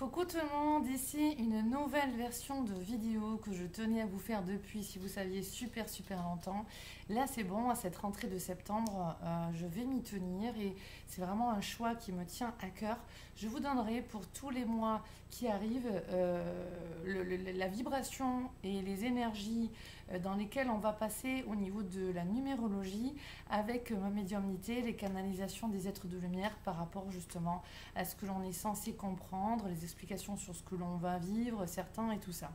Coucou tout le monde, ici une nouvelle version de vidéo que je tenais à vous faire depuis, si vous saviez, super longtemps. Là c'est bon, à cette rentrée de septembre, je vais m'y tenir et c'est vraiment un choix qui me tient à cœur. Je vous donnerai pour tous les mois qui arrivent la vibration et les énergies dans lesquelles on va passer au niveau de la numérologie avec ma médiumnité, les canalisations des êtres de lumière par rapport justement à ce que l'on est censé comprendre, les explications sur ce que l'on va vivre, certains et tout ça.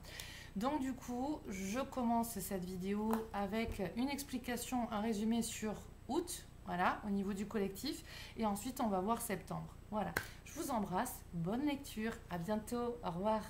Donc du coup, je commence cette vidéo avec une explication, un résumé sur août, voilà, au niveau du collectif, et ensuite on va voir septembre. Voilà, je vous embrasse, bonne lecture, à bientôt, au revoir.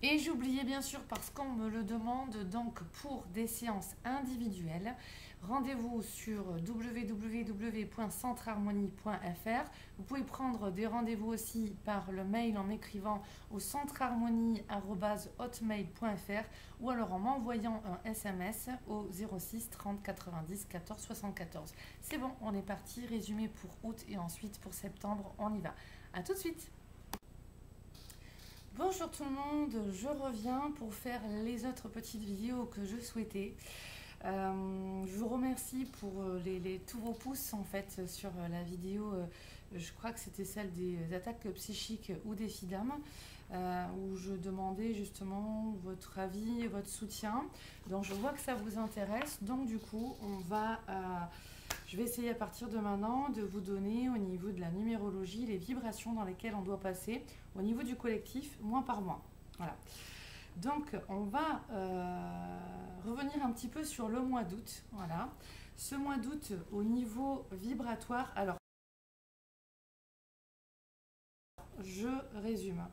Et j'oubliais bien sûr, parce qu'on me le demande, donc pour des séances individuelles, rendez-vous sur www.centreharmonie.fr. Vous pouvez prendre des rendez-vous aussi par le mail en m'écrivant au centreharmonie@hotmail.fr ou alors en m'envoyant un SMS au 06 30 90 14 74. C'est bon, on est parti, résumé pour août et ensuite pour septembre, on y va. A tout de suite. Bonjour tout le monde, je reviens pour faire les autres petites vidéos que je souhaitais. Je vous remercie pour tous vos pouces en fait sur la vidéo, je crois que c'était celle des attaques psychiques ou des FIDAM, où je demandais justement votre avis et votre soutien. Donc je vois que ça vous intéresse, donc du coup je vais essayer à partir de maintenant de vous donner au niveau de la numérologie les vibrations dans lesquelles on doit passer au niveau du collectif mois par mois. Voilà. Donc on va revenir un petit peu sur le mois d'août. Voilà. Ce mois d'août au niveau vibratoire, alors je résume.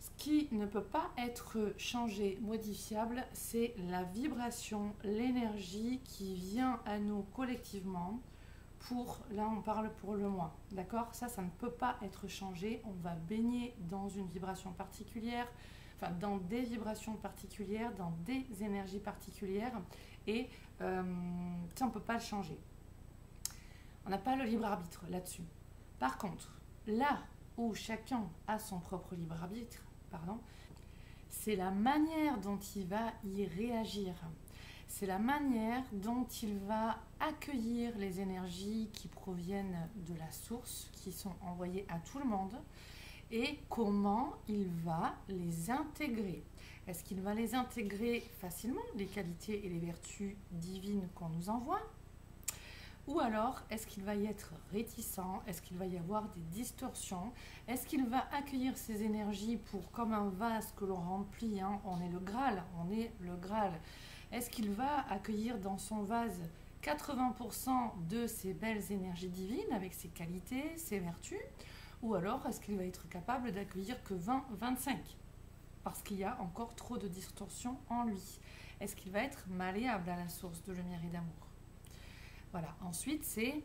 Ce qui ne peut pas être changé, modifiable, c'est la vibration, l'énergie qui vient à nous collectivement là on parle pour le mois, d'accord? Ça ne peut pas être changé, on va baigner dans une vibration particulière, enfin dans des vibrations particulières, dans des énergies particulières et ça on ne peut pas le changer. On n'a pas le libre arbitre là-dessus. Par contre, là où chacun a son propre libre arbitre, c'est la manière dont il va y réagir. C'est la manière dont il va accueillir les énergies qui proviennent de la source, qui sont envoyées à tout le monde, et comment il va les intégrer. Est-ce qu'il va les intégrer facilement, les qualités et les vertus divines qu'on nous envoie? Ou alors, est-ce qu'il va y être réticent? Est-ce qu'il va y avoir des distorsions? Est-ce qu'il va accueillir ces énergies comme un vase que l'on remplit, hein? On est le Graal, on est le Graal. Est-ce qu'il va accueillir dans son vase 80% de ces belles énergies divines avec ses qualités, ses vertus? Ou alors est-ce qu'il va être capable d'accueillir que 20-25 parce qu'il y a encore trop de distorsions en lui? Est-ce qu'il va être malléable à la source de lumière et d'amour? Voilà, ensuite c'est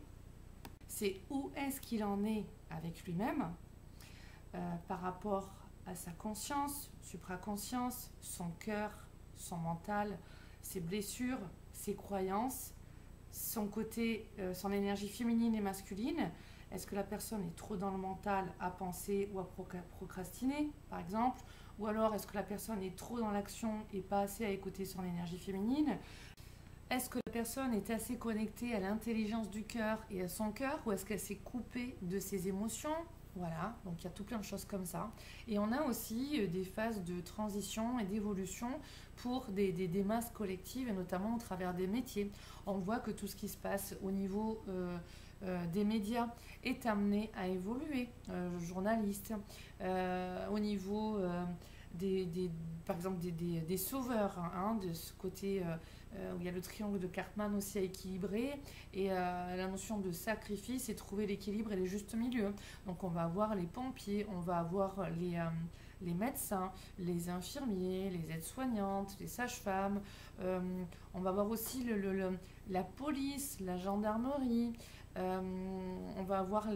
où est-ce qu'il en est avec lui-même par rapport à sa conscience, supraconscience, son cœur, son mental, ses blessures, ses croyances, son côté, son énergie féminine et masculine. Est-ce que la personne est trop dans le mental à penser ou à procrastiner, par exemple? Ou alors est-ce que la personne est trop dans l'action et pas assez à écouter son énergie féminine? Est-ce que la personne est assez connectée à l'intelligence du cœur et à son cœur, ou est-ce qu'elle s'est coupée de ses émotions? Voilà, donc il y a tout plein de choses comme ça. Et on a aussi des phases de transition et d'évolution pour des masses collectives, et notamment au travers des métiers. On voit que tout ce qui se passe au niveau des médias est amené à évoluer. Journalistes, au niveau par exemple des sauveurs, hein, de ce côté où il y a le triangle de Cartman aussi à équilibrer, et la notion de sacrifice et trouver l'équilibre et les justes milieux. Donc on va avoir les pompiers, on va avoir les médecins, les infirmiers, les aides-soignantes, les sages-femmes, on va avoir aussi la police, la gendarmerie, on va avoir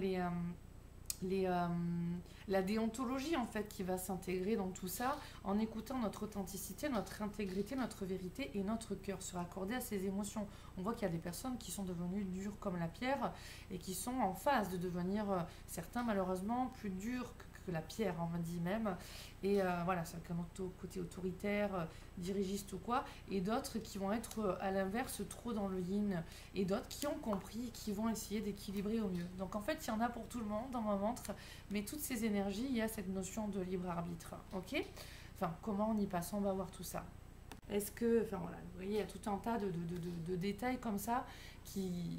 la déontologie en fait qui va s'intégrer dans tout ça en écoutant notre authenticité, notre intégrité, notre vérité et notre cœur se raccorder à ses émotions. On voit qu'il y a des personnes qui sont devenues dures comme la pierre et qui sont en phase de devenir, certains malheureusement, plus durs que la pierre, on me dit même. Et voilà, c'est un côté autoritaire, dirigiste ou quoi. Et d'autres qui vont être à l'inverse, trop dans le yin. Et d'autres qui ont compris et qui vont essayer d'équilibrer au mieux. Donc en fait, il y en a pour tout le monde dans ma montre. Mais toutes ces énergies, il y a cette notion de libre arbitre. Ok? Enfin, comment on y passe? On va voir tout ça. Est-ce que, enfin voilà, vous voyez, il y a tout un tas de détails comme ça qui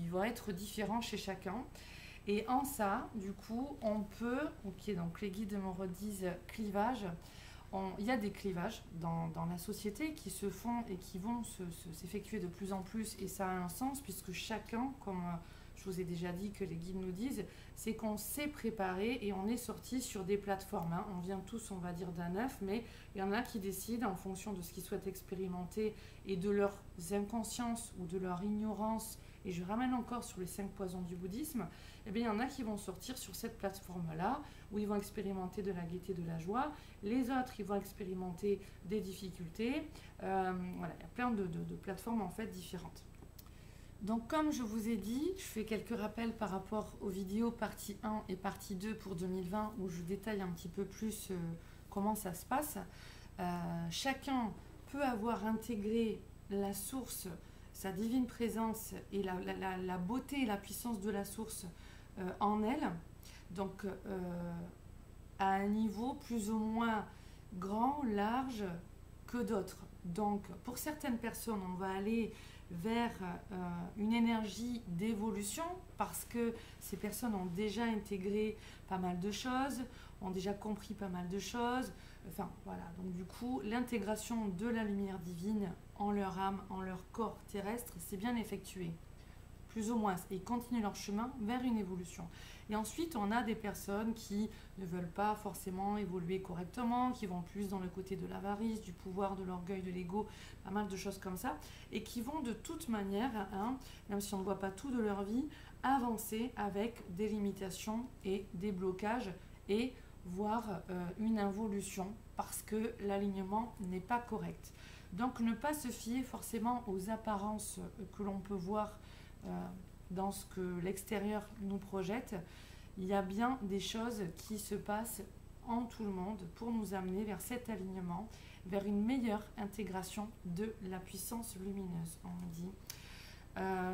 vont être différents chez chacun. Et en ça, du coup, on peut, ok, donc les guides me redisent clivage. Il y a des clivages dans la société qui se font et qui vont s'effectuer de plus en plus, et ça a un sens puisque chacun, comme je vous ai déjà dit que les guides nous disent, c'est qu'on s'est préparé et on est sorti sur des plateformes. Hein. On vient tous, on va dire, d'un œuf, mais il y en a qui décident en fonction de ce qu'ils souhaitent expérimenter et de leurs inconsciences ou de leur ignorance. Et je ramène encore sur les 5 poisons du bouddhisme, eh bien, il y en a qui vont sortir sur cette plateforme-là, où ils vont expérimenter de la gaieté, de la joie. Les autres, ils vont expérimenter des difficultés. Voilà, il y a plein de plateformes en fait différentes. Donc comme je vous ai dit, je fais quelques rappels par rapport aux vidéos partie 1 et partie 2 pour 2020, où je détaille un petit peu plus comment ça se passe. Chacun peut avoir intégré la source, sa divine présence et la beauté et la puissance de la source en elle, donc à un niveau plus ou moins grand, large que d'autres. Donc pour certaines personnes, on va aller vers une énergie d'évolution parce que ces personnes ont déjà intégré pas mal de choses, ont déjà compris pas mal de choses. Enfin voilà, donc du coup, l'intégration de la lumière divine en leur âme, en leur corps terrestre, c'est bien effectué. Plus ou moins, et ils continuent leur chemin vers une évolution. Et ensuite, on a des personnes qui ne veulent pas forcément évoluer correctement, qui vont plus dans le côté de l'avarice, du pouvoir, de l'orgueil, de l'ego, pas mal de choses comme ça, et qui vont de toute manière, hein, même si on ne voit pas tout de leur vie, avancer avec des limitations et des blocages, et voir une involution, parce que l'alignement n'est pas correct. Donc ne pas se fier forcément aux apparences que l'on peut voir dans ce que l'extérieur nous projette. Il y a bien des choses qui se passent en tout le monde pour nous amener vers cet alignement, vers une meilleure intégration de la puissance lumineuse, on me dit.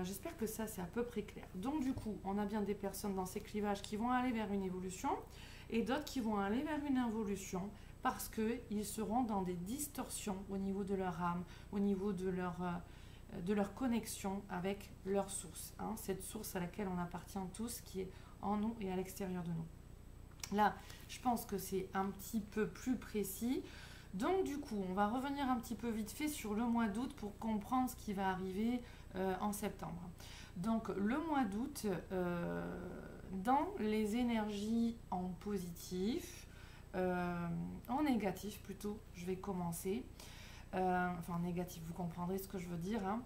J'espère que ça c'est à peu près clair. Donc du coup, on a bien des personnes dans ces clivages qui vont aller vers une évolution et d'autres qui vont aller vers une involution parce qu'ils seront dans des distorsions au niveau de leur âme, au niveau de leur connexion avec leur source, hein, cette source à laquelle on appartient tous, qui est en nous et à l'extérieur de nous. Là, je pense que c'est un petit peu plus précis. Donc du coup, on va revenir un petit peu vite fait sur le mois d'août pour comprendre ce qui va arriver en septembre. Donc le mois d'août, dans les énergies en positif, en négatif plutôt, je vais commencer. Enfin négatif, vous comprendrez ce que je veux dire. Hein.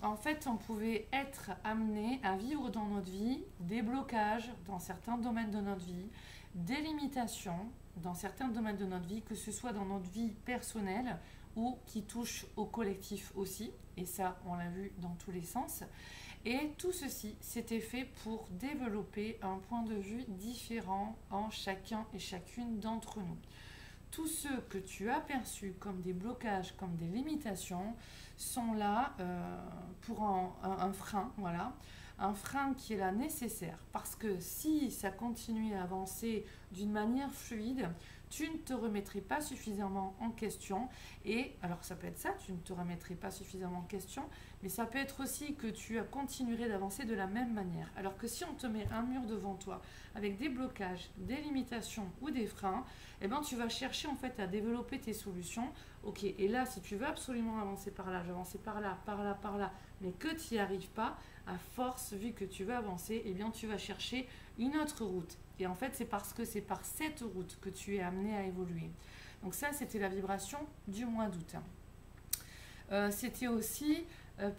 En fait, on pouvait être amené à vivre dans notre vie des blocages dans certains domaines de notre vie, des limitations dans certains domaines de notre vie, que ce soit dans notre vie personnelle ou qui touche au collectif aussi. Et ça, on l'a vu dans tous les sens. Et tout ceci, c'était fait pour développer un point de vue différent en chacun et chacune d'entre nous. Tous ceux que tu as perçus comme des blocages, comme des limitations, sont là pour un frein, voilà, un frein qui est là nécessaire, parce que si ça continue à avancer d'une manière fluide, tu ne te remettrais pas suffisamment en question. Et alors ça peut être ça, tu ne te remettrais pas suffisamment en question, mais ça peut être aussi que tu continuerais d'avancer de la même manière. Alors que si on te met un mur devant toi avec des blocages, des limitations ou des freins, eh ben, tu vas chercher en fait à développer tes solutions. Ok, et là si tu veux absolument avancer par là, j'avancer par là, par là, par là, mais que tu n'y arrives pas, à force, vu que tu veux avancer, eh bien tu vas chercher une autre route. Et en fait, c'est parce que c'est par cette route que tu es amené à évoluer. Donc ça, c'était la vibration du mois d'août. C'était aussi,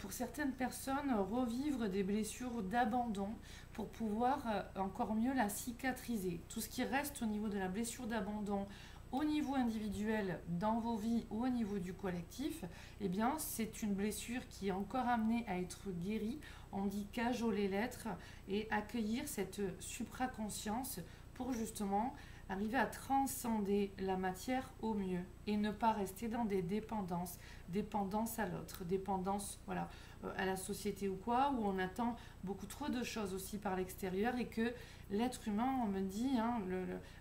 pour certaines personnes, revivre des blessures d'abandon pour pouvoir encore mieux la cicatriser. Tout ce qui reste au niveau de la blessure d'abandon, au niveau individuel dans vos vies ou au niveau du collectif, eh bien, c'est une blessure qui est encore amenée à être guérie. On dit cajoler l'être et accueillir cette supraconscience pour justement arriver à transcender la matière au mieux et ne pas rester dans des dépendances, dépendance à l'autre, dépendance voilà, à la société ou quoi, où on attend beaucoup trop de choses aussi par l'extérieur et que l'être humain, on me dit, hein,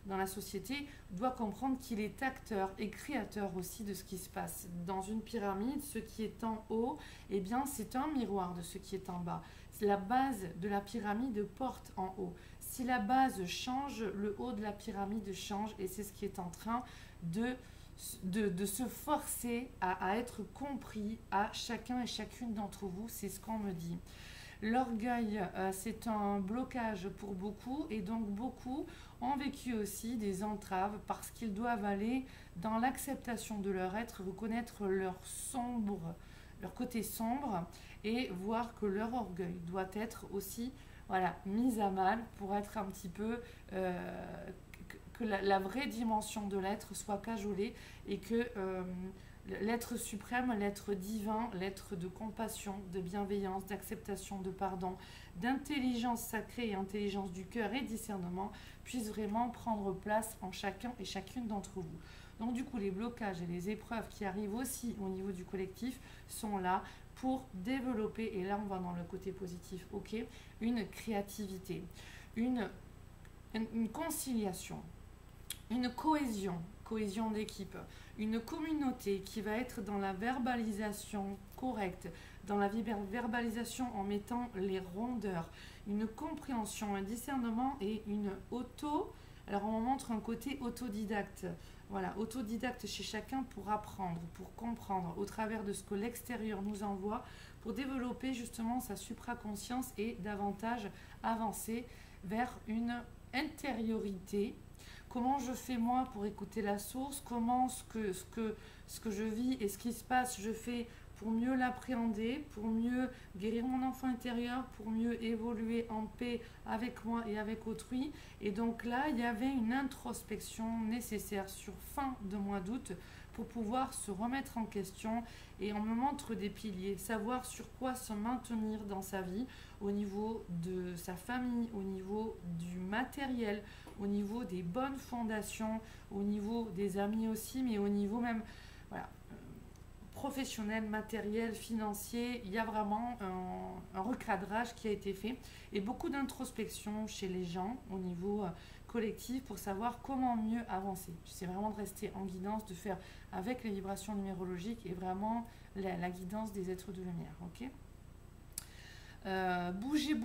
dans la société, doit comprendre qu'il est acteur et créateur aussi de ce qui se passe. Dans une pyramide, ce qui est en haut, eh bien, c'est un miroir de ce qui est en bas. La base de la pyramide porte en haut. Si la base change, le haut de la pyramide change et c'est ce qui est en train de se forcer à être compris à chacun et chacune d'entre vous, c'est ce qu'on me dit. L'orgueil, c'est un blocage pour beaucoup et donc beaucoup ont vécu aussi des entraves parce qu'ils doivent aller dans l'acceptation de leur être, reconnaître leur côté sombre et voir que leur orgueil doit être aussi voilà, mis à mal pour être un petit peu que la vraie dimension de l'être soit cajolée et que l'être suprême, l'être divin, l'être de compassion, de bienveillance, d'acceptation, de pardon, d'intelligence sacrée et intelligence du cœur et discernement puisse vraiment prendre place en chacun et chacune d'entre vous. Donc du coup, les blocages et les épreuves qui arrivent aussi au niveau du collectif sont là pour développer, et là on va dans le côté positif, ok, une créativité, une conciliation, une cohésion d'équipe, une communauté qui va être dans la verbalisation correcte, dans la verbalisation en mettant les rondeurs, une compréhension, un discernement et une alors on montre un côté autodidacte. Voilà, autodidacte chez chacun pour apprendre, pour comprendre au travers de ce que l'extérieur nous envoie, pour développer justement sa supraconscience et davantage avancer vers une intériorité. Comment je fais moi pour écouter la source, comment ce que je vis et ce qui se passe, je fais pour mieux l'appréhender, pour mieux guérir mon enfant intérieur, pour mieux évoluer en paix avec moi et avec autrui. Et donc là, il y avait une introspection nécessaire sur fin de mois d'août pour pouvoir se remettre en question et on me montre des piliers, savoir sur quoi se maintenir dans sa vie, au niveau de sa famille, au niveau du matériel, au niveau des bonnes fondations, au niveau des amis aussi, mais au niveau même voilà, professionnel, matériel, financier. Il y a vraiment un recadrage qui a été fait et beaucoup d'introspection chez les gens au niveau collectif pour savoir comment mieux avancer. C'est vraiment de rester en guidance, de faire avec les vibrations numérologiques et vraiment la guidance des êtres de lumière. Ok. Bouger.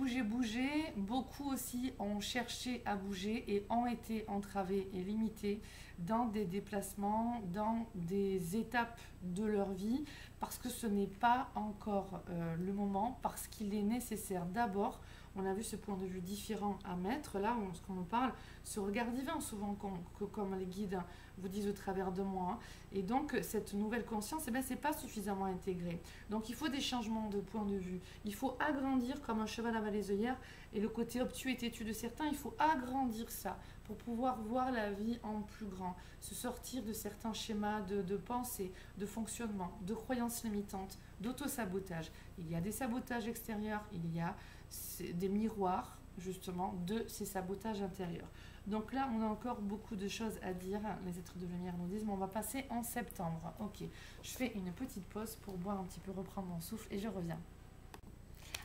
Beaucoup aussi ont cherché à bouger et ont été entravés et limités dans des déplacements, dans des étapes de leur vie, parce que ce n'est pas encore le moment, parce qu'il est nécessaire d'abord, on a vu ce point de vue différent à mettre, là, ce qu'on nous parle, ce regard divin, souvent comme les guides vous disent au travers de moi. Hein. Et donc, cette nouvelle conscience, ce n'est pas suffisamment intégré. Donc, il faut des changements de point de vue. Il faut agrandir comme un cheval à les œillères. Et le côté obtus et têtu de certains, il faut agrandir ça pour pouvoir voir la vie en plus grand. Se sortir de certains schémas de pensée, de fonctionnement, de croyances limitantes, d'auto-sabotage. Il y a des sabotages extérieurs, il y a des miroirs, justement, de ces sabotages intérieurs. Donc là, on a encore beaucoup de choses à dire. Les êtres de lumière nous disent, mais on va passer en septembre. Ok, je fais une petite pause pour boire un petit peu, reprendre mon souffle et je reviens.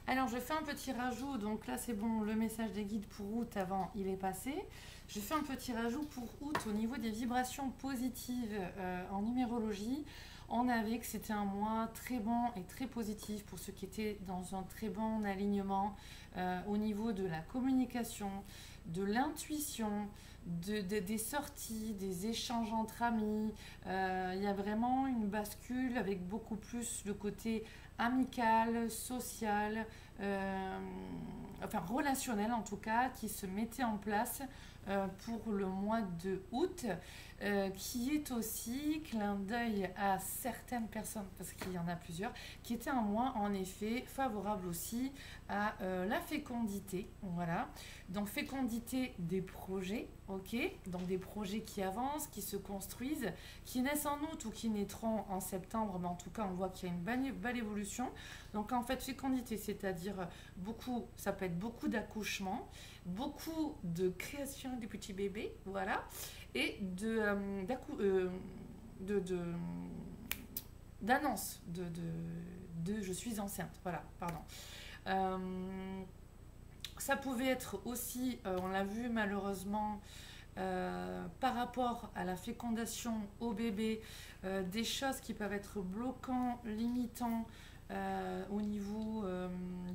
Alors, je fais un petit rajout. Donc là, c'est bon, le message des guides pour août avant, il est passé. Je fais un petit rajout pour août au niveau des vibrations positives en numérologie. On avait que c'était un mois très bon et très positif pour ceux qui étaient dans un très bon alignement au niveau de la communication, de l'intuition, des sorties, des échanges entre amis. Il y a vraiment une bascule avec beaucoup plus le côté amical, social, enfin relationnel en tout cas, qui se mettait en place pour le mois de août, qui est aussi clin d'œil à certaines personnes, parce qu'il y en a plusieurs, qui était un mois en effet favorable aussi à la fécondité, voilà, donc fécondité des projets, ok, donc des projets qui avancent, qui se construisent, qui naissent en août ou qui naîtront en septembre, mais en tout cas on voit qu'il y a une belle évolution discussion. Donc en fait, fécondité, c'est-à-dire beaucoup, ça peut être beaucoup d'accouchements, beaucoup de création de petits bébés, voilà, et d'annonce de je suis enceinte, voilà, pardon. Ça pouvait être aussi, on l'a vu malheureusement, par rapport à la fécondation au bébé, des choses qui peuvent être bloquants, limitants au niveau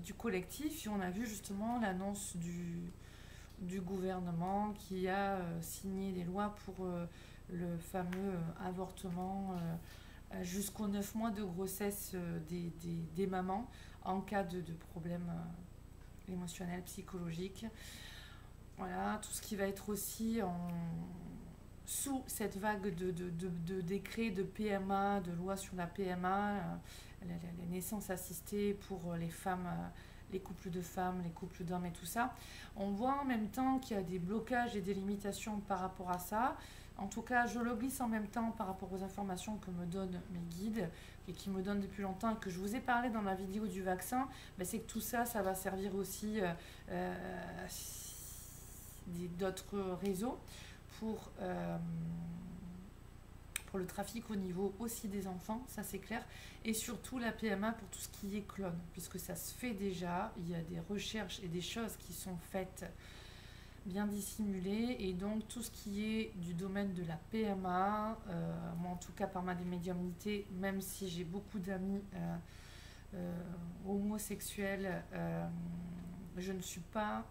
du collectif. Et on a vu justement l'annonce du gouvernement qui a signé des lois pour le fameux avortement jusqu'aux 9 mois de grossesse des mamans en cas de problème émotionnel, psychologique. Voilà, tout ce qui va être aussi sous cette vague de décrets de PMA, de loi sur la PMA, les naissances assistées pour les femmes, les couples de femmes, les couples d'hommes et tout ça. On voit en même temps qu'il y a des blocages et des limitations par rapport à ça. En tout cas, je le glisse en même temps par rapport aux informations que me donnent mes guides et qui me donnent depuis longtemps et que je vous ai parlé dans la vidéo du vaccin. Ben, c'est que tout ça, ça va servir aussi d'autres réseaux pour le trafic au niveau aussi des enfants, ça c'est clair, et surtout la PMA pour tout ce qui est clone, puisque ça se fait déjà, il y a des recherches et des choses qui sont faites bien dissimulées, et donc tout ce qui est du domaine de la PMA, moi en tout cas par ma médiumnité, même si j'ai beaucoup d'amis homosexuels, je ne suis pas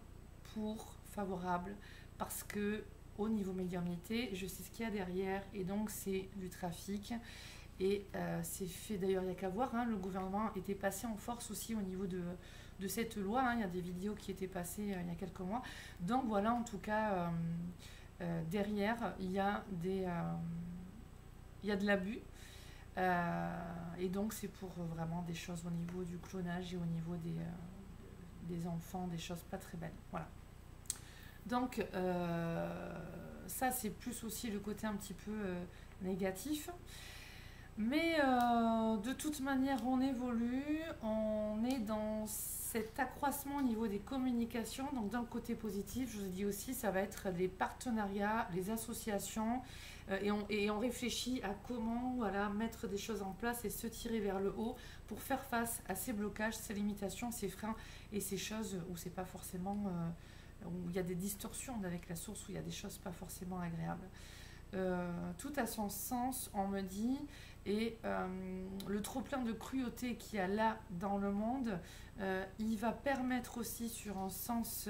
favorable parce que au niveau médiumnité, je sais ce qu'il y a derrière et donc c'est du trafic et c'est fait d'ailleurs, il n'y a qu'à voir, hein, le gouvernement était passé en force aussi au niveau de cette loi, hein, il y a des vidéos qui étaient passées il y a quelques mois, donc voilà, en tout cas derrière il y a de l'abus et donc c'est pour vraiment des choses au niveau du clonage et au niveau des enfants, des choses pas très belles, voilà. Donc ça c'est plus aussi le côté un petit peu négatif, mais de toute manière on évolue, on est dans cet accroissement au niveau des communications. Donc d'un côté positif, je vous ai dit aussi, ça va être les partenariats, les associations, et on réfléchit à comment, voilà, mettre des choses en place et se tirer vers le haut pour faire face à ces blocages, ces limitations, ces freins et ces choses où c'est pas forcément où il y a des distorsions avec la source, où il y a des choses pas forcément agréables. Tout a son sens, on me dit, et le trop-plein de cruauté qu'il y a là dans le monde, il va permettre aussi, sur un sens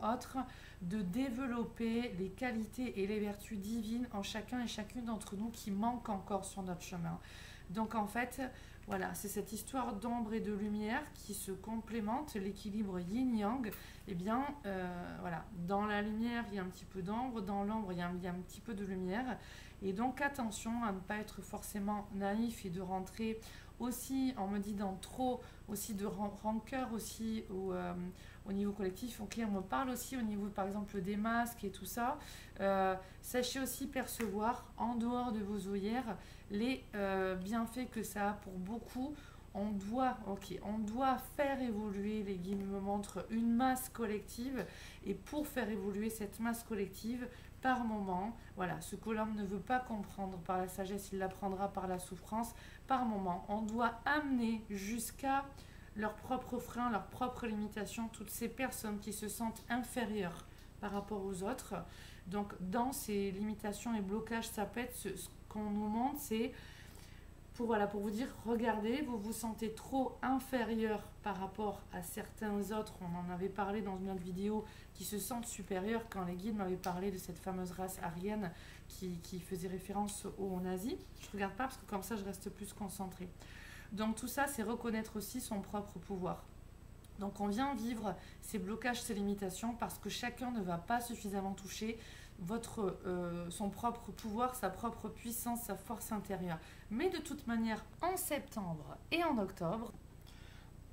autre, de développer les qualités et les vertus divines en chacun et chacune d'entre nous qui manquent encore sur notre chemin. Donc en fait, voilà, c'est cette histoire d'ombre et de lumière qui se complémentent, l'équilibre yin-yang. Eh bien, voilà, dans la lumière, il y a un petit peu d'ombre, dans l'ombre, il y a un petit peu de lumière. Et donc, attention à ne pas être forcément naïf et de rentrer aussi, on me dit, dans trop, aussi de rancœur aussi au niveau collectif. Ok, on me parle aussi au niveau, par exemple, des masques et tout ça. Sachez aussi percevoir, en dehors de vos œillères, les bienfaits que ça a pour beaucoup. On doit faire évoluer, les guides me montrent, une masse collective, et pour faire évoluer cette masse collective, par moment, voilà, ce que l'homme ne veut pas comprendre par la sagesse, il l'apprendra par la souffrance. Par moment, on doit amener jusqu'à leurs propres freins, leurs propres limitations, toutes ces personnes qui se sentent inférieures par rapport aux autres. Donc dans ces limitations et blocages, ça peut être ce qu'on nous montre, c'est pour vous dire, regardez, vous vous sentez trop inférieur par rapport à certains autres, on en avait parlé dans une autre vidéo, qui se sentent supérieurs, quand les guides m'avaient parlé de cette fameuse race aryenne qui faisait référence aux nazis. Je ne regarde pas parce que comme ça je reste plus concentrée. Donc tout ça, c'est reconnaître aussi son propre pouvoir. Donc on vient vivre ces blocages, ces limitations, parce que chacun ne va pas suffisamment toucher son propre pouvoir, sa propre puissance, sa force intérieure. Mais de toute manière, en septembre et en octobre,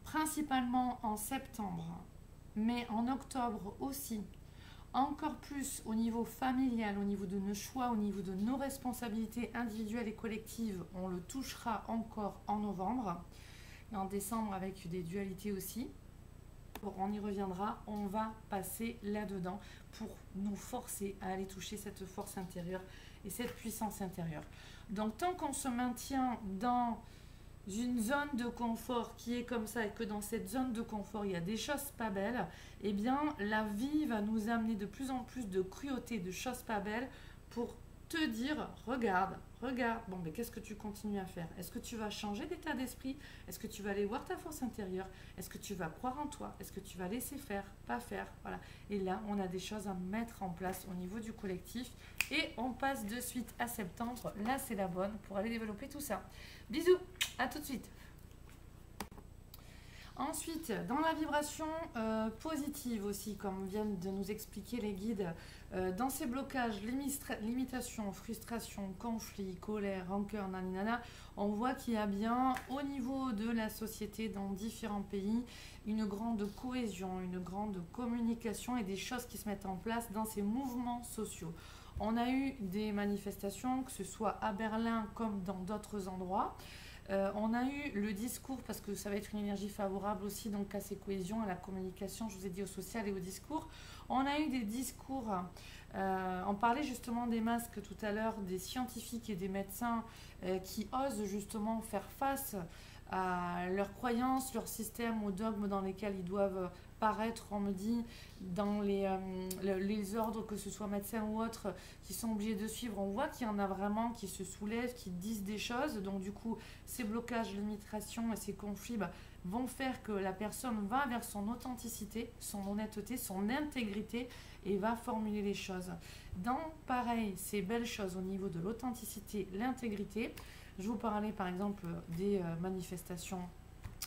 principalement en septembre, mais en octobre aussi, encore plus au niveau familial, au niveau de nos choix, au niveau de nos responsabilités individuelles et collectives, on le touchera encore en novembre. en décembre avec des dualités aussi. Bon, on y reviendra, on va passer là-dedans pour nous forcer à aller toucher cette force intérieure et cette puissance intérieure. Donc tant qu'on se maintient dans une zone de confort qui est comme ça et que dans cette zone de confort il y a des choses pas belles, eh bien la vie va nous amener de plus en plus de cruauté, de choses pas belles pour te dire regarde, bon mais qu'est-ce que tu continues à faire? Est-ce que tu vas changer d'état d'esprit? Est-ce que tu vas aller voir ta force intérieure? Est-ce que tu vas croire en toi? Est-ce que tu vas laisser faire, pas faire? Voilà. Et là on a des choses à mettre en place au niveau du collectif et on passe de suite à septembre. Là c'est la bonne pour aller développer tout ça. Bisous, à tout de suite. Ensuite, dans la vibration positive aussi, comme viennent de nous expliquer les guides, dans ces blocages, limitations, frustrations, conflits, colère, rancœur, naninana, on voit qu'il y a bien au niveau de la société dans différents pays une grande cohésion, une grande communication et des choses qui se mettent en place dans ces mouvements sociaux. On a eu des manifestations, que ce soit à Berlin comme dans d'autres endroits. On a eu le discours, parce que ça va être une énergie favorable aussi donc à ces cohésions, à la communication, je vous ai dit au social et au discours. On a eu des discours, on parlait justement des masques tout à l'heure, des scientifiques et des médecins qui osent justement faire face à leurs croyances, leur système, aux dogmes dans lesquels ils doivent paraître, on me dit, dans les ordres, que ce soit médecins ou autres, qui sont obligés de suivre. On voit qu'il y en a vraiment qui se soulèvent, qui disent des choses. Donc du coup, ces blocages, limitations et ces conflits vont faire que la personne va vers son authenticité, son honnêteté, son intégrité et va formuler les choses. Dans, pareil, ces belles choses au niveau de l'authenticité, l'intégrité, je vous parlais par exemple des manifestations,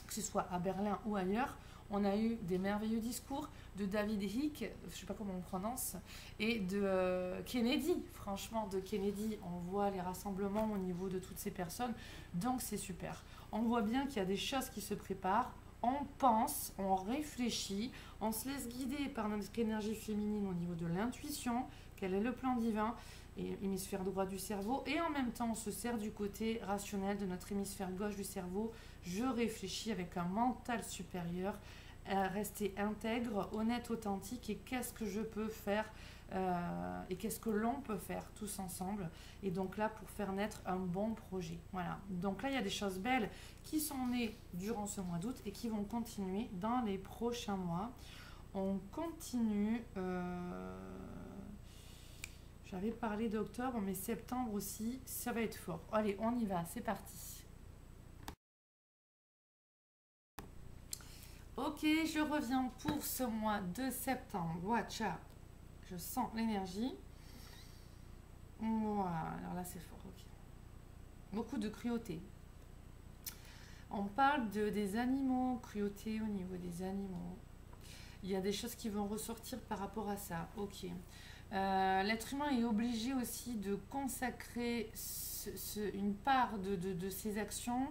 que ce soit à Berlin ou ailleurs. On a eu des merveilleux discours de David Icke, je ne sais pas comment on prononce, et de Kennedy. Franchement, de Kennedy, on voit les rassemblements au niveau de toutes ces personnes, donc c'est super. On voit bien qu'il y a des choses qui se préparent, on pense, on réfléchit, on se laisse guider par notre énergie féminine au niveau de l'intuition, quel est le plan divin, et hémisphère droit du cerveau, et en même temps on se sert du côté rationnel de notre hémisphère gauche du cerveau. Je réfléchis avec un mental supérieur, rester intègre, honnête, authentique, et qu'est-ce que je peux faire et qu'est-ce que l'on peut faire tous ensemble, et donc là pour faire naître un bon projet. Voilà, donc là il y a des choses belles qui sont nées durant ce mois d'août et qui vont continuer dans les prochains mois. On continue, j'avais parlé d'octobre, mais septembre aussi, ça va être fort. Allez, on y va, c'est parti. Ok, je reviens pour ce mois de septembre. Watcha, je sens l'énergie. Voilà, alors là c'est fort, ok. Beaucoup de cruauté. On parle des animaux, cruauté au niveau des animaux. Il y a des choses qui vont ressortir par rapport à ça, ok. L'être humain est obligé aussi de consacrer une part de ses actions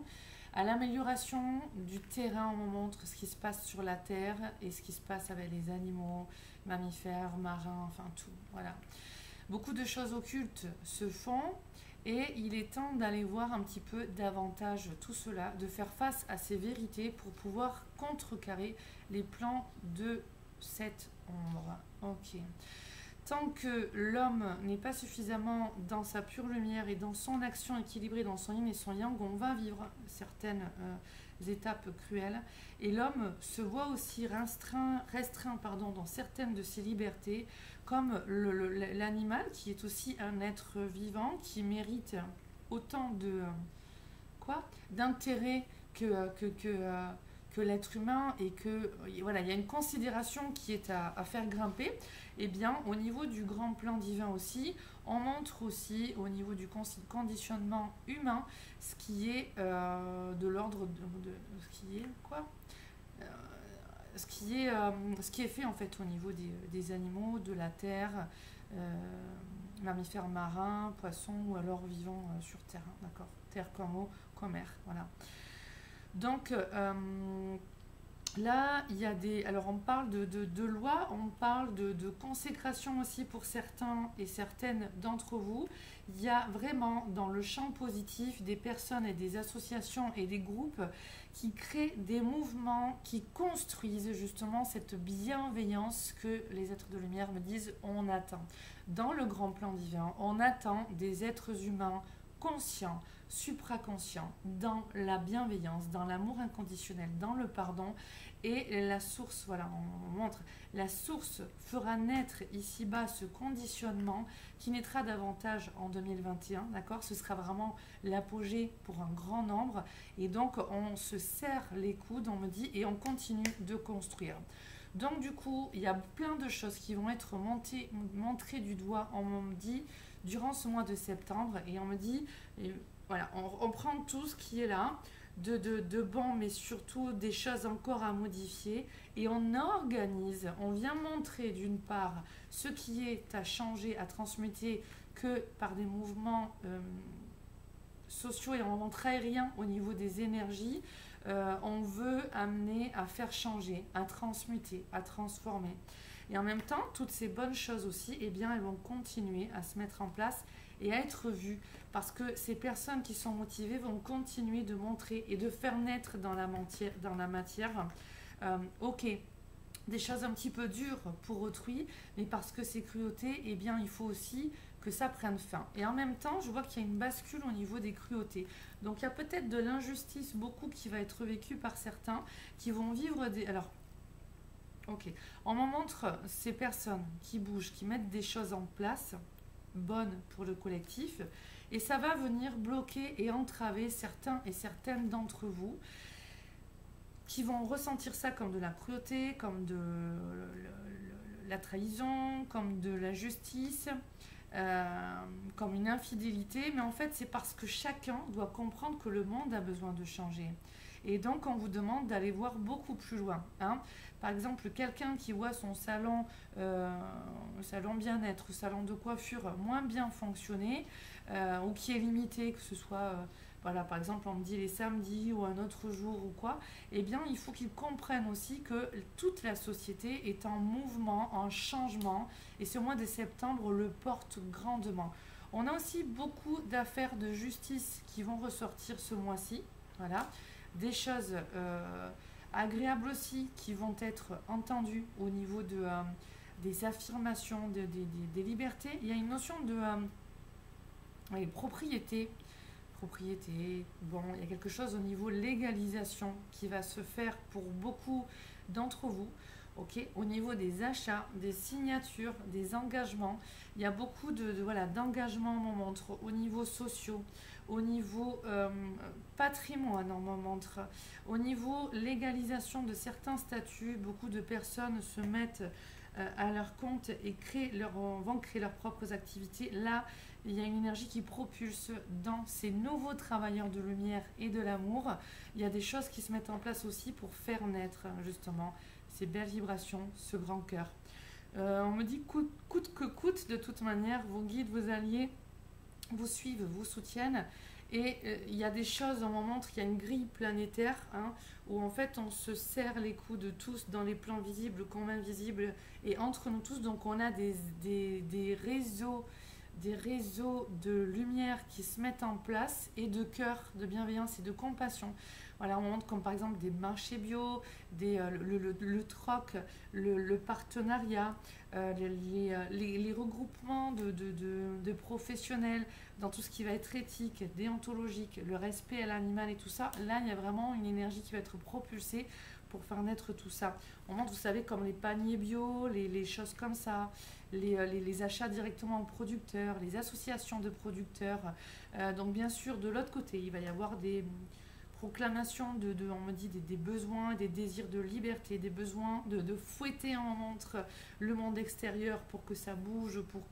à l'amélioration du terrain. On montre ce qui se passe sur la terre et ce qui se passe avec les animaux, mammifères, marins, enfin tout. Voilà. Beaucoup de choses occultes se font et il est temps d'aller voir un petit peu davantage tout cela, de faire face à ces vérités pour pouvoir contrecarrer les plans de cette ombre. Ok. Tant que l'homme n'est pas suffisamment dans sa pure lumière et dans son action équilibrée, dans son yin et son yang, on va vivre certaines étapes cruelles. Et l'homme se voit aussi restreint dans certaines de ses libertés, comme l'animal, qui est aussi un être vivant, qui mérite autant d'intérêt que l'être humain, et que voilà, il y a une considération qui est à faire grimper. Et bien au niveau du grand plan divin aussi, on montre aussi au niveau du conditionnement humain ce qui est de l'ordre de ce qui est quoi ce qui est fait en fait au niveau des animaux, de la terre, mammifères marins, poissons ou alors vivants sur terre, hein, d'accord, terre comme eau, comme air, voilà. Donc Là, il y a des... Alors, on parle de loi, on parle de consécration aussi pour certains et certaines d'entre vous. Il y a vraiment dans le champ positif des personnes et des associations et des groupes qui créent des mouvements, qui construisent justement cette bienveillance que les êtres de lumière me disent on attend. Dans le grand plan divin, on attend des êtres humains conscients, supraconscients, dans la bienveillance, dans l'amour inconditionnel, dans le pardon. Et la source, voilà, on montre, la source fera naître ici-bas ce conditionnement qui naîtra davantage en 2021, d'accord? Ce sera vraiment l'apogée pour un grand nombre. Et donc, on se serre les coudes, on me dit, et on continue de construire. Donc, du coup, il y a plein de choses qui vont être montrées du doigt, on me dit, durant ce mois de septembre. Et on me dit, et voilà, on prend tout ce qui est là de bon, mais surtout des choses encore à modifier. Et on organise, on vient montrer d'une part ce qui est à changer, à transmuter, que par des mouvements sociaux et en montre aérien au niveau des énergies, on veut amener à faire changer, à transmuter, à transformer. Et en même temps, toutes ces bonnes choses aussi, eh bien, elles vont continuer à se mettre en place et à être vues. Parce que ces personnes qui sont motivées vont continuer de montrer et de faire naître dans la matière ok, des choses un petit peu dures pour autrui, mais parce que c'est cruauté, eh bien, il faut aussi que ça prenne fin. Et en même temps, je vois qu'il y a une bascule au niveau des cruautés. Donc, il y a peut-être de l'injustice, beaucoup qui va être vécue par certains, qui vont vivre des... Alors, ok, on m'en montre ces personnes qui bougent, qui mettent des choses en place, bonnes pour le collectif, et ça va venir bloquer et entraver certains et certaines d'entre vous qui vont ressentir ça comme de la cruauté, comme de la trahison, comme de la justice, comme une infidélité. Mais en fait, c'est parce que chacun doit comprendre que le monde a besoin de changer. Et donc, on vous demande d'aller voir beaucoup plus loin. Hein. Par exemple, quelqu'un qui voit son salon bien-être, salon de coiffure moins bien fonctionner, ou qui est limité, que ce soit, voilà, par exemple, on me dit les samedis ou un autre jour ou quoi, eh bien, il faut qu'ils comprennent aussi que toute la société est en mouvement, en changement, et ce mois de septembre le porte grandement. On a aussi beaucoup d'affaires de justice qui vont ressortir ce mois-ci, voilà, des choses agréables aussi qui vont être entendues au niveau des affirmations, des libertés. Il y a une notion de oui, propriété. Propriété, bon, il y a quelque chose au niveau légalisation qui va se faire pour beaucoup d'entre vous. Ok, au niveau des achats, des signatures, des engagements, il y a beaucoup voilà, d'engagements, on montre, au niveau social, au niveau patrimoine, on montre, au niveau légalisation de certains statuts, beaucoup de personnes se mettent à leur compte et vont créer leurs propres activités. Là, il y a une énergie qui propulse dans ces nouveaux travailleurs de lumière et de l'amour. Il y a des choses qui se mettent en place aussi pour faire naître justement ces belles vibrations, ce grand cœur. On me dit coûte que coûte, de toute manière, vos guides, vos alliés vous suivent, vous soutiennent. Et il y a des choses, on montre qu'il y a une grille planétaire, hein, où en fait on se serre les coudes de tous dans les plans visibles comme invisibles et entre nous tous. Donc on a des réseaux de lumière qui se mettent en place et de cœur, de bienveillance et de compassion. Voilà, on montre comme par exemple des marchés bio, le troc, le partenariat, les regroupements de professionnels dans tout ce qui va être éthique, déontologique, le respect à l'animal et tout ça. Là, il y a vraiment une énergie qui va être propulsée pour faire naître tout ça. On montre, vous savez, comme les paniers bio, les choses comme ça, les achats directement aux producteurs, les associations de producteurs. Donc bien sûr, de l'autre côté, il va y avoir des proclamations on me dit, des besoins, des désirs de liberté, des besoins de fouetter en montre le monde extérieur pour que ça bouge, pour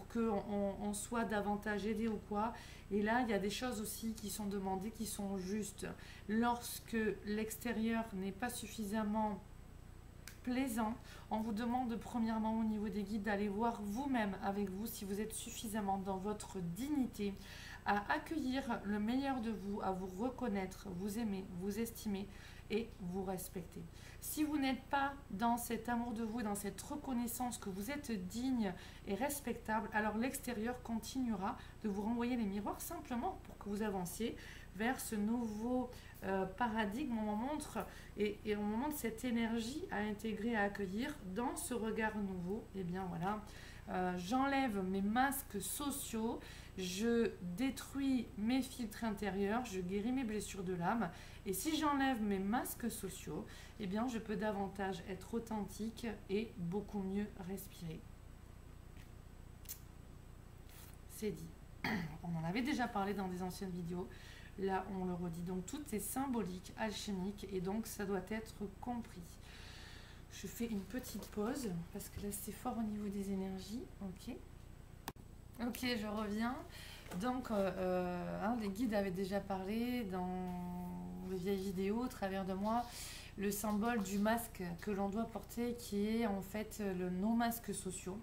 qu'on soit davantage aidé ou quoi. Et là, il y a des choses aussi qui sont demandées, qui sont justes. Lorsque l'extérieur n'est pas suffisamment plaisant, on vous demande premièrement au niveau des guides d'aller voir vous-même avec vous si vous êtes suffisamment dans votre dignité, à accueillir le meilleur de vous, à vous reconnaître, vous aimer, vous estimer et vous respecter. Si vous n'êtes pas dans cet amour de vous, dans cette reconnaissance que vous êtes digne et respectable, alors l'extérieur continuera de vous renvoyer les miroirs simplement pour que vous avanciez vers ce nouveau paradigme. On montre et on montre cette énergie à intégrer, à accueillir dans ce regard nouveau. Et bien voilà, j'enlève mes masques sociaux, je détruis mes filtres intérieurs, je guéris mes blessures de l'âme. Et si j'enlève mes masques sociaux, eh bien je peux davantage être authentique et beaucoup mieux respirer. C'est dit. On en avait déjà parlé dans des anciennes vidéos. Là, on le redit. Donc, tout est symbolique, alchimique, et donc ça doit être compris. Je fais une petite pause, parce que là, c'est fort au niveau des énergies. Ok. Ok, je reviens. Donc, les guides avaient déjà parlé dans les vieilles vidéos, au travers de moi, le symbole du masque que l'on doit porter, qui est en fait nos masques sociaux.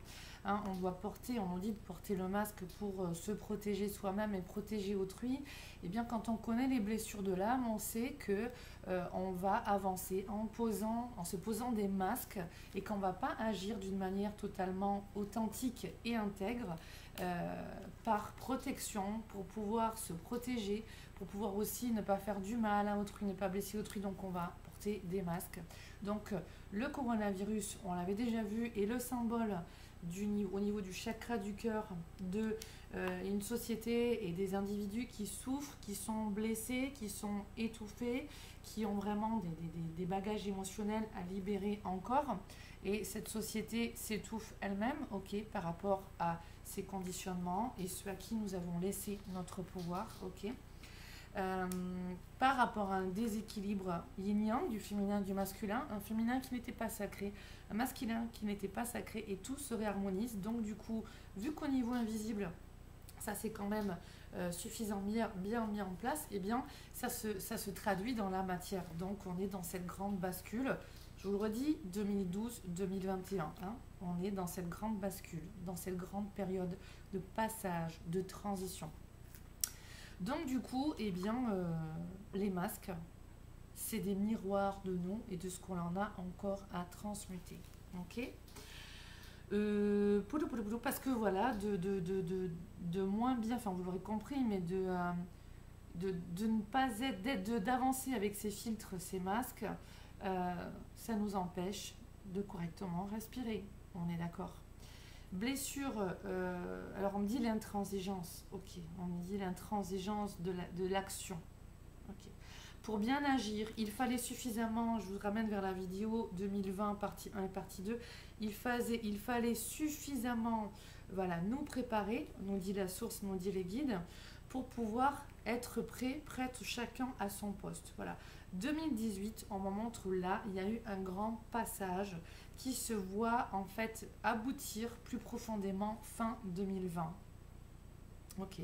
On doit porter, on nous dit de porter le masque pour se protéger soi-même et protéger autrui. Et bien, quand on connaît les blessures de l'âme, on sait que on va avancer en se posant des masques et qu'on ne va pas agir d'une manière totalement authentique et intègre par protection, pour pouvoir se protéger, pour pouvoir aussi ne pas faire du mal à autrui, ne pas blesser autrui. Donc, on va porter des masques. Donc, le coronavirus, on l'avait déjà vu, et le symbole au niveau du chakra du cœur de une société et des individus qui souffrent, qui sont blessés, qui sont étouffés, qui ont vraiment des bagages émotionnels à libérer encore. Et cette société s'étouffe elle-même, ok, par rapport à ses conditionnements et ceux à qui nous avons laissé notre pouvoir, ok. Par rapport à un déséquilibre yin-yang, du féminin et du masculin, un féminin qui n'était pas sacré, un masculin qui n'était pas sacré, et tout se réharmonise. Donc du coup, vu qu'au niveau invisible, ça c'est quand même suffisamment bien mis en place, et bien ça se traduit dans la matière. Donc on est dans cette grande bascule, je vous le redis, 2012-2021, on est dans cette grande bascule, dans cette grande période de passage, de transition. Donc du coup, eh bien, les masques, c'est des miroirs de nous et de ce qu'on en a encore à transmuter. Ok, parce que voilà, de moins bien, enfin vous l'aurez compris, mais de ne pas être, d'avancer avec ces filtres, ces masques, ça nous empêche de correctement respirer. On est d'accord? Blessure, alors on me dit l'intransigeance, ok, on me dit l'intransigeance de l'action, ok. Pour bien agir, il fallait suffisamment, je vous ramène vers la vidéo 2020, partie 1 et partie 2, il fallait suffisamment, voilà, nous préparer, nous dit la source, nous dit les guides, pour pouvoir être prête chacun à son poste, voilà. 2018, on me montre là, il y a eu un grand passage qui se voit en fait aboutir plus profondément fin 2020. Ok.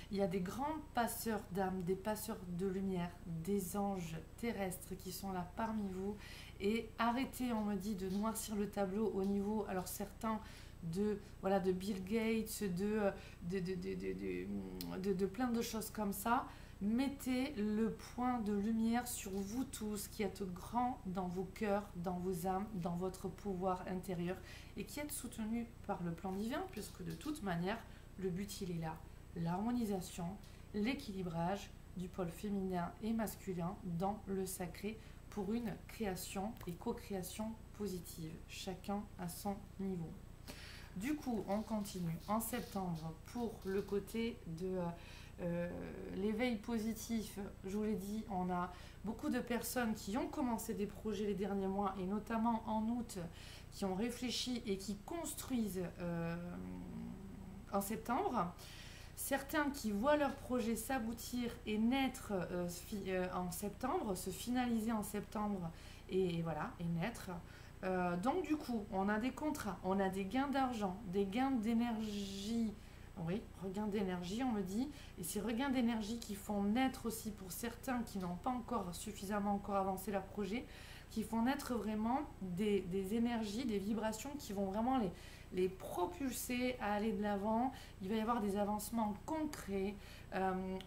Il y a des grands passeurs d'âme, des passeurs de lumière, des anges terrestres qui sont là parmi vous. Et arrêtez, on me dit, de noircir le tableau au niveau, alors certains de Bill Gates, de plein de choses comme ça. Mettez le point de lumière sur vous tous qui êtes grands dans vos cœurs, dans vos âmes, dans votre pouvoir intérieur et qui êtes soutenus par le plan divin, puisque de toute manière, le but il est là. L'harmonisation, l'équilibrage du pôle féminin et masculin dans le sacré pour une création et co-création positive, chacun à son niveau. Du coup, on continue en septembre pour le côté de l'éveil positif. Je vous l'ai dit, on a beaucoup de personnes qui ont commencé des projets les derniers mois et notamment en août, qui ont réfléchi et qui construisent en septembre. Certains qui voient leur projet s'aboutir et naître en septembre, se finaliser en septembre et voilà, et naître. Donc du coup, on a des contrats, on a des gains d'argent, des gains d'énergie. Oui, regain d'énergie, on me dit. Et ces regains d'énergie qui font naître aussi pour certains qui n'ont pas encore suffisamment encore avancé leur projet, qui font naître vraiment des énergies, des vibrations qui vont vraiment les propulser à aller de l'avant. Il va y avoir des avancements concrets.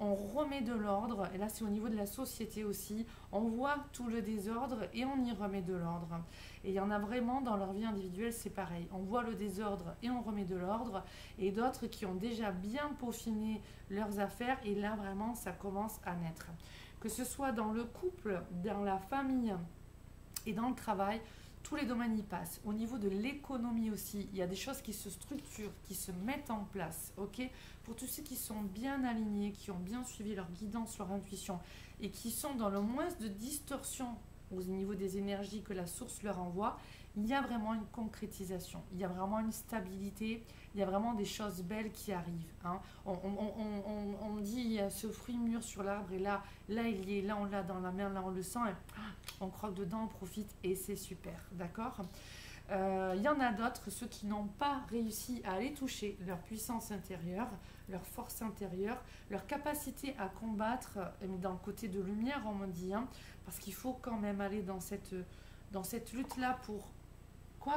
On remet de l'ordre, et là c'est au niveau de la société aussi, on voit tout le désordre et on y remet de l'ordre. Et il y en a vraiment dans leur vie individuelle, c'est pareil, on voit le désordre et on remet de l'ordre, et d'autres qui ont déjà bien peaufiné leurs affaires, et là vraiment ça commence à naître. Que ce soit dans le couple, dans la famille et dans le travail, tous les domaines y passent. Au niveau de l'économie aussi, il y a des choses qui se structurent, qui se mettent en place. Ok, pour tous ceux qui sont bien alignés, qui ont bien suivi leur guidance, leur intuition, et qui sont dans le moins de distorsion au niveau des énergies que la source leur envoie, il y a vraiment une concrétisation, il y a vraiment une stabilité, il y a vraiment des choses belles qui arrivent. Hein. On dit il y a ce fruit mûr sur l'arbre, et là il y est, là on l'a dans la main, là on le sent, et on croque dedans, on profite, et c'est super, d'accord. Il y en a d'autres, ceux qui n'ont pas réussi à aller toucher leur puissance intérieure, leur force intérieure, leur capacité à combattre, mais dans le côté de lumière on me dit, hein, parce qu'il faut quand même aller dans cette lutte-là pour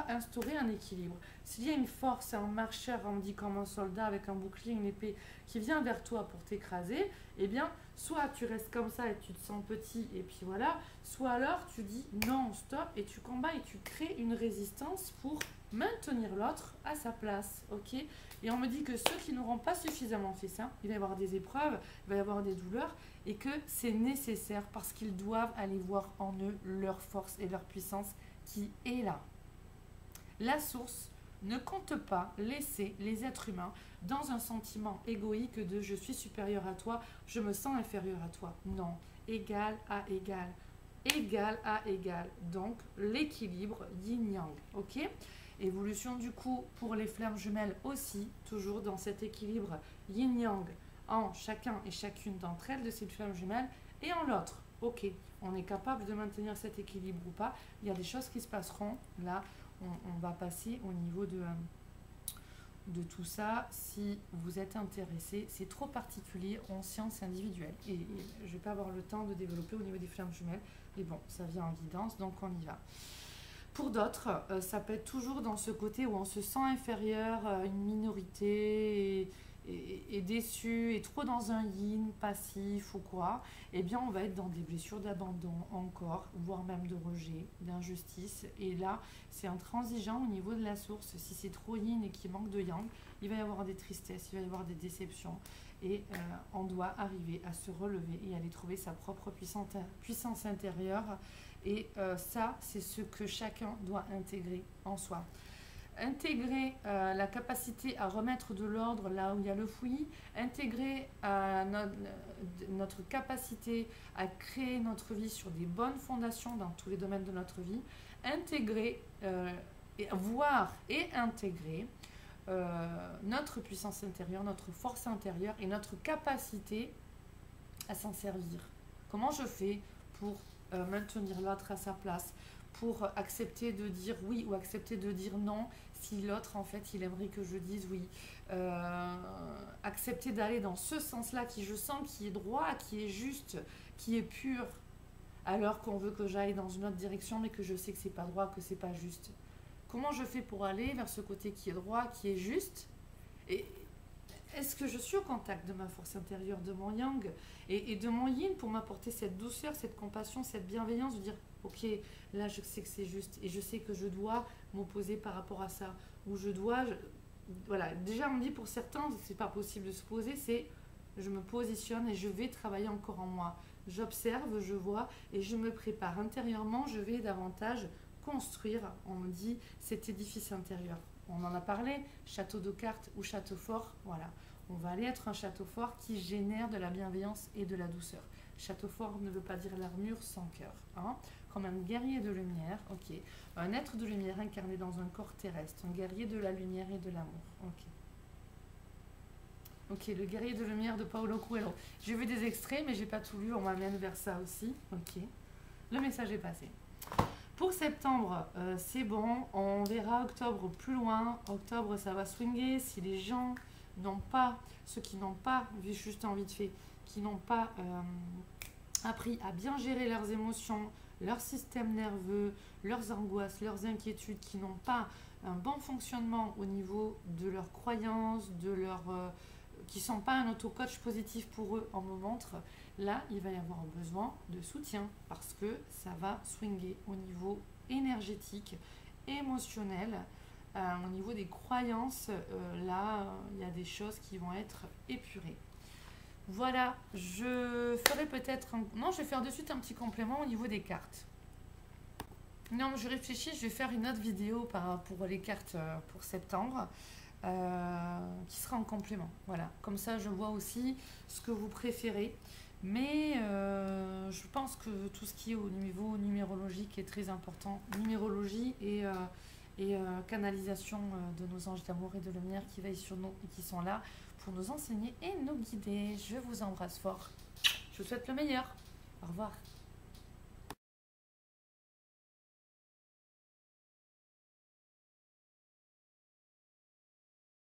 instaurer un équilibre. S'il y a une force, un marcheur, on me dit comme un soldat avec un bouclier, une épée, qui vient vers toi pour t'écraser, eh bien, soit tu restes comme ça et tu te sens petit, et puis voilà, soit alors tu dis non, stop, et tu combats et tu crées une résistance pour maintenir l'autre à sa place, ok. Et on me dit que ceux qui n'auront pas suffisamment fait ça, il va y avoir des épreuves, il va y avoir des douleurs, et que c'est nécessaire parce qu'ils doivent aller voir en eux leur force et leur puissance qui est là. La source ne compte pas laisser les êtres humains dans un sentiment égoïque de je suis supérieur à toi, je me sens inférieur à toi. Non, égal à égal, égal à égal. Donc l'équilibre yin-yang, ok. Évolution du coup pour les flammes jumelles aussi, toujours dans cet équilibre yin-yang en chacun et chacune d'entre elles de ces flammes jumelles et en l'autre. Ok, on est capable de maintenir cet équilibre ou pas. Il y a des choses qui se passeront là. On va passer au niveau de tout ça. Si vous êtes intéressé, c'est trop particulier en sciences individuelles. Et je ne vais pas avoir le temps de développer au niveau des flammes jumelles. Mais bon, ça vient en guidance, donc on y va. Pour d'autres, ça peut être toujours dans ce côté où on se sent inférieur à une minorité et déçu et trop dans un yin passif ou quoi, eh bien on va être dans des blessures d'abandon encore, voire même de rejet, d'injustice. Et là, c'est intransigeant au niveau de la source. Si c'est trop yin et qu'il manque de yang, il va y avoir des tristesses, il va y avoir des déceptions. Et on doit arriver à se relever et aller trouver sa propre puissance intérieure. Et ça, c'est ce que chacun doit intégrer en soi. Intégrer la capacité à remettre de l'ordre là où il y a le fouillis, intégrer notre capacité à créer notre vie sur des bonnes fondations dans tous les domaines de notre vie, intégrer, voir et intégrer notre puissance intérieure, notre force intérieure et notre capacité à s'en servir. Comment je fais pour maintenir l'autre à sa place, pour accepter de dire oui ou accepter de dire non si l'autre en fait il aimerait que je dise oui, accepter d'aller dans ce sens-là qui je sens qui est droit, qui est juste, qui est pur, alors qu'on veut que j'aille dans une autre direction mais que je sais que c'est pas droit, que c'est pas juste. Comment je fais pour aller vers ce côté qui est droit, qui est juste, et est-ce que je suis au contact de ma force intérieure, de mon yang et de mon yin pour m'apporter cette douceur, cette compassion, cette bienveillance, de dire ok, là je sais que c'est juste et je sais que je dois m'opposer par rapport à ça, ou je dois, voilà, déjà on me dit pour certains c'est pas possible de se poser, c'est je me positionne et je vais travailler encore en moi, j'observe, je vois et je me prépare intérieurement, je vais davantage construire, on me dit, cet édifice intérieur. On en a parlé, château de cartes ou château fort, voilà. On va aller être un château fort qui génère de la bienveillance et de la douceur. Château fort ne veut pas dire l'armure sans cœur, hein. Comme un guerrier de lumière, ok. Un être de lumière incarné dans un corps terrestre, un guerrier de la lumière et de l'amour, ok. Ok, le guerrier de lumière de Paulo Coelho. J'ai vu des extraits, mais j'ai pas tout lu, on m'amène vers ça aussi, ok. Le message est passé. Pour septembre, c'est bon, on verra octobre plus loin. Octobre, ça va swinguer. Si les gens n'ont pas, ceux qui n'ont pas, juste en vite fait, qui n'ont pas appris à bien gérer leurs émotions, leur système nerveux, leurs angoisses, leurs inquiétudes, qui n'ont pas un bon fonctionnement au niveau de leurs croyances, de leur, qui ne sont pas un auto-coach positif pour eux, on me montre, là, il va y avoir besoin de soutien parce que ça va swinguer au niveau énergétique, émotionnel, au niveau des croyances. Là, il y a des choses qui vont être épurées. Voilà, je ferai peut-être non, je vais faire de suite un petit complément au niveau des cartes. Non, je réfléchis, je vais faire une autre vidéo pour les cartes pour septembre qui sera en complément. Voilà, comme ça je vois aussi ce que vous préférez. Mais je pense que tout ce qui est au niveau numérologique est très important. Numérologie et canalisation de nos anges d'amour et de lumière qui veillent sur nous et qui sont là pour nous enseigner et nous guider. Je vous embrasse fort. Je vous souhaite le meilleur. Au revoir.